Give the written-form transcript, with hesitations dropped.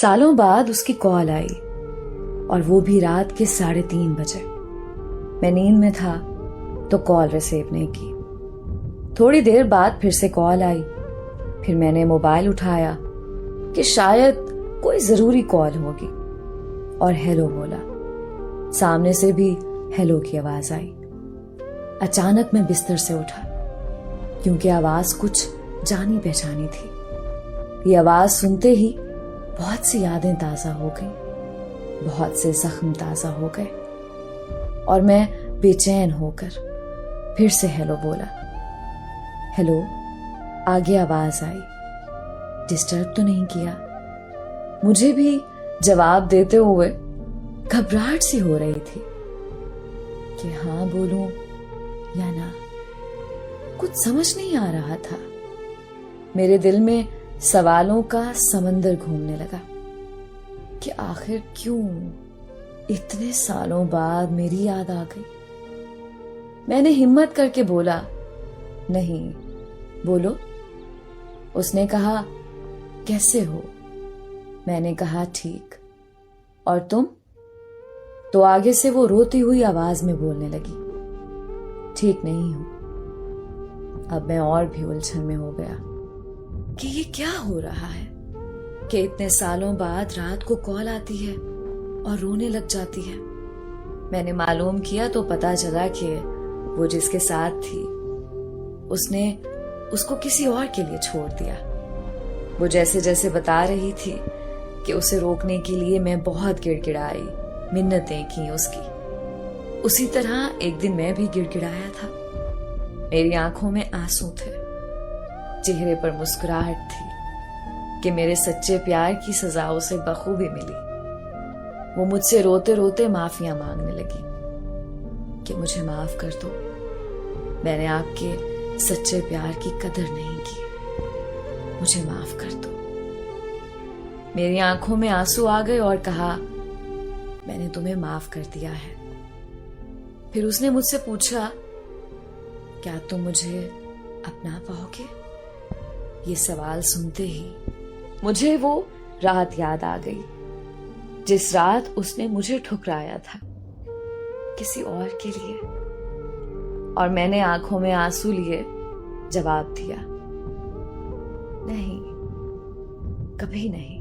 सालों बाद उसकी कॉल आई और वो भी रात के 3:30 बजे। मैं नींद में था तो कॉल रिसीव नहीं की। थोड़ी देर बाद फिर से कॉल आई। फिर मैंने मोबाइल उठाया कि शायद कोई जरूरी कॉल होगी और हेलो बोला। सामने से भी हेलो की आवाज आई। अचानक मैं बिस्तर से उठा क्योंकि आवाज कुछ जानी पहचानी थी। ये आवाज सुनते ही बहुत सी यादें ताजा हो गई, बहुत से जख्म ताजा हो गए और मैं बेचैन होकर फिर से हेलो बोला। हेलो, आगे आवाज आई। डिस्टर्ब तो नहीं किया? मुझे भी जवाब देते हुए घबराहट सी हो रही थी कि हाँ बोलूं या ना। कुछ समझ नहीं आ रहा था। मेरे दिल में सवालों का समंदर घूमने लगा कि आखिर क्यों इतने सालों बाद मेरी याद आ गई। मैंने हिम्मत करके बोला, नहीं, बोलो। उसने कहा, कैसे हो? मैंने कहा, ठीक। और तुम? तो आगे से वो रोती हुई आवाज में बोलने लगी, ठीक नहीं हूं। अब मैं और भी उलझन में हो गया कि ये क्या हो रहा है कि इतने सालों बाद रात को कॉल आती है और रोने लग जाती है। मैंने मालूम किया तो पता चला कि वो जिसके साथ थी उसने उसको किसी और के लिए छोड़ दिया। वो जैसे जैसे बता रही थी कि उसे रोकने के लिए मैं बहुत गिड़गिड़ाई, मिन्नतें की उसकी। उसी तरह एक दिन मैं भी गिड़गिड़ाया था। मेरी आंखों में आंसू थे, चेहरे पर मुस्कुराहट थी कि मेरे सच्चे प्यार की सजा उसे बखूबी मिली। वो मुझसे रोते रोते माफिया मांगने लगी कि मुझे माफ कर दो, मैंने आपके सच्चे प्यार की कदर नहीं की, मुझे माफ कर दो। मेरी आंखों में आंसू आ गए और कहा, मैंने तुम्हें माफ कर दिया है। फिर उसने मुझसे पूछा, क्या तुम मुझे अपना पाओगे? ये सवाल सुनते ही मुझे वो रात याद आ गई जिस रात उसने मुझे ठुकराया था किसी और के लिए। और मैंने आंखों में आंसू लिए जवाब दिया, नहीं, कभी नहीं।